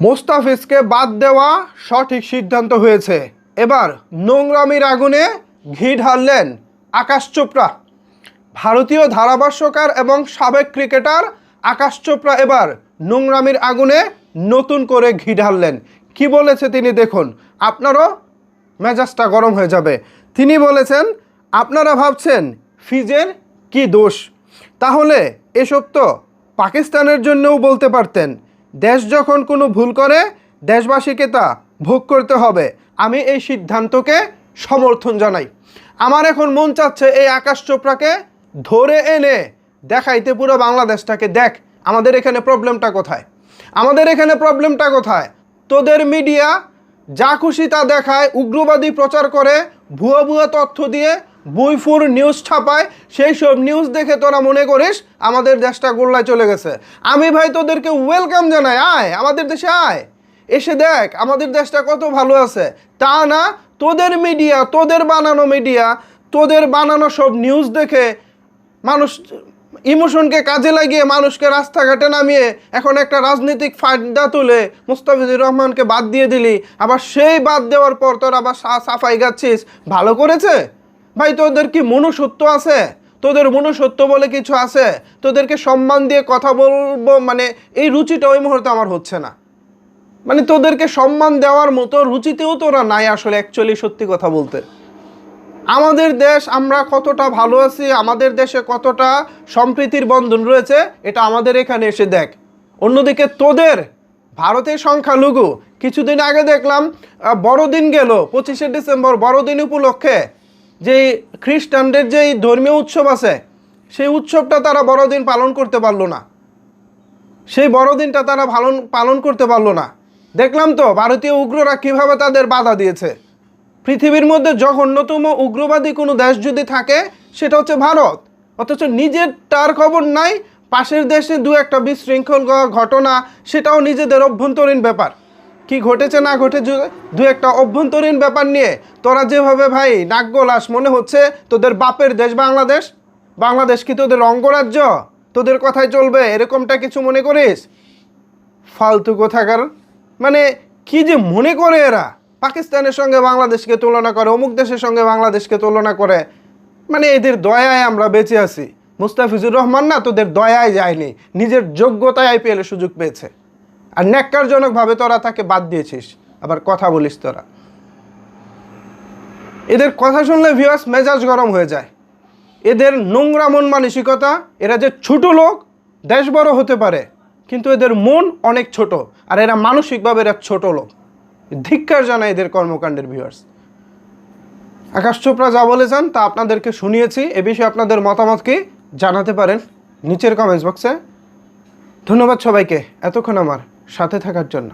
মোস্তাফিজকে বাদ দেওয়া সঠিক সিদ্ধান্ত হয়েছে। এবার নোংরামির আগুনে ঘি ঢাললেন আকাশ চোপড়া। ভারতীয় ধারাভাষ্যকার এবং সাবেক ক্রিকেটার আকাশ চোপড়া এবার নোংরামির আগুনে নতুন করে ঘি ঢাললেন। কি বলেছে তিনি দেখুন, আপনারও মেজাজটা গরম হয়ে যাবে। তিনি বলেছেন, আপনারা ভাবছেন ফিজের কি দোষ, তাহলে এসব তো পাকিস্তানের জন্যও বলতে পারতেন। দেশ যখন কোনো ভুল করে দেশবাসীকে তা ভোগ করতে হবে। আমি এই সিদ্ধান্তকে সমর্থন জানাই। আমার এখন মন চাচ্ছে এই আকাশ চোপড়াকে ধরে এনে দেখাইতে পুরো বাংলাদেশটাকে, দেখ আমাদের এখানে প্রবলেমটা কোথায়, আমাদের এখানে প্রবলেমটা কোথায়। তোদের মিডিয়া যা খুশি তা দেখায়, উগ্রবাদী প্রচার করে, ভুয়া ভুয়া তথ্য দিয়ে বইফুর নিউজ ছাপায়। সেই সব নিউজ দেখে তোরা মনে করিস আমাদের দেশটা গোল্লায় চলে গেছে। আমি ভাই তোদেরকে ওয়েলকাম জানাই, আয় আমাদের দেশে আয়, এসে দেখ আমাদের দেশটা কত ভালো আছে। তা না, তোদের মিডিয়া, তোদের বানানো মিডিয়া, তোদের বানানো সব নিউজ দেখে মানুষ ইমোশনকে কাজে লাগিয়ে মানুষকে রাস্তাঘাটে নামিয়ে এখন একটা রাজনৈতিক ফায়দা তুলে মুস্তাফিজুর রহমানকে বাদ দিয়ে দিলি। আবার সেই বাদ দেওয়ার পর তোর আবার সাফাই গাচ্ছিস। ভালো করেছে ভাই, তোদের কি মনুষ্যত্ব আছে? তোদের মনুষ্যত্ব বলে কিছু আছে? তোদেরকে সম্মান দিয়ে কথা বলবো মানে এই রুচিটা ওই মুহূর্তে আমার হচ্ছে না। মানে তোদেরকে সম্মান দেওয়ার মতো রুচিতেও তোরা নাই আসলে, অ্যাকচুয়ালি সত্যি কথা বলতে। আমাদের দেশ, আমরা কতটা ভালো আছি, আমাদের দেশে কতটা সম্প্রীতির বন্ধন রয়েছে, এটা আমাদের এখানে এসে দেখ। অন্যদিকে তোদের ভারতের সংখ্যালঘু, কিছুদিন আগে দেখলাম বড়দিন গেল, 25শে ডিসেম্বর বড়দিন উপলক্ষে যেই খ্রিস্টানদের যেই ধর্মীয় উৎসব আছে, সেই উৎসবটা তারা বড়দিন পালন করতে পারলো না। সেই বড়দিনটা তারা পালন করতে পারলো না। দেখলাম তো ভারতীয় উগ্ররা কিভাবে তাদের বাধা দিয়েছে। পৃথিবীর মধ্যে জঘন্যতম উগ্রবাদী কোনো দেশ যদি থাকে সেটা হচ্ছে ভারত, অথচ নিজের তার খবর নাই। পাশের দেশে দু একটা বিশৃঙ্খল ঘটনা, সেটাও নিজেদের অভ্যন্তরীণ ব্যাপার। কি ঘটেছে না ঘটে দু একটা অভ্যন্তরীণ ব্যাপার নিয়ে তোরা যেভাবে ভাই নাক গলাস, মনে হচ্ছে তোদের বাপের দেশ বাংলাদেশ। বাংলাদেশ কি তোদের অঙ্গরাজ্য? তোদের কথাই চলবে এরকমটা কিছু মনে করিস? ফালতু কোথাকার, মানে কি যে মনে করে এরা, পাকিস্তানের সঙ্গে বাংলাদেশকে তুলনা করে, অমুক দেশের সঙ্গে বাংলাদেশকে তুলনা করে। মানে এদের দয়ায় আমরা বেঁচে আছি। মুস্তাফিজুর রহমান না তোদের দয়ায় যায়নি, নিজের যোগ্যতায় আইপিএলে সুযোগ পেয়েছে। আর ন্যাক্কারজনকভাবে তোরা তাকে বাদ দিয়েছিস, আবার কথা বলিস তোরা। এদের কথা শুনলে ভিউয়ার্স মেজাজ গরম হয়ে যায়। এদের নোংরা মন মানসিকতা, এরা যে ছোট লোক, দেশ বড় হতে পারে কিন্তু এদের মন অনেক ছোট, আর এরা মানসিকভাবে এরা ছোট লোক। ধিক্কার জানায় এদের কর্মকাণ্ডের। ভিউয়ার্স, আকাশ চোপড়া যা বলেছেন তা আপনাদেরকে শুনিয়েছি। এ বিষয়ে আপনাদের মতামত কি জানাতে পারেন নিচের কমেন্টস বক্সে। ধন্যবাদ সবাইকে এতক্ষণ আমার সাথে থাকার জন্য।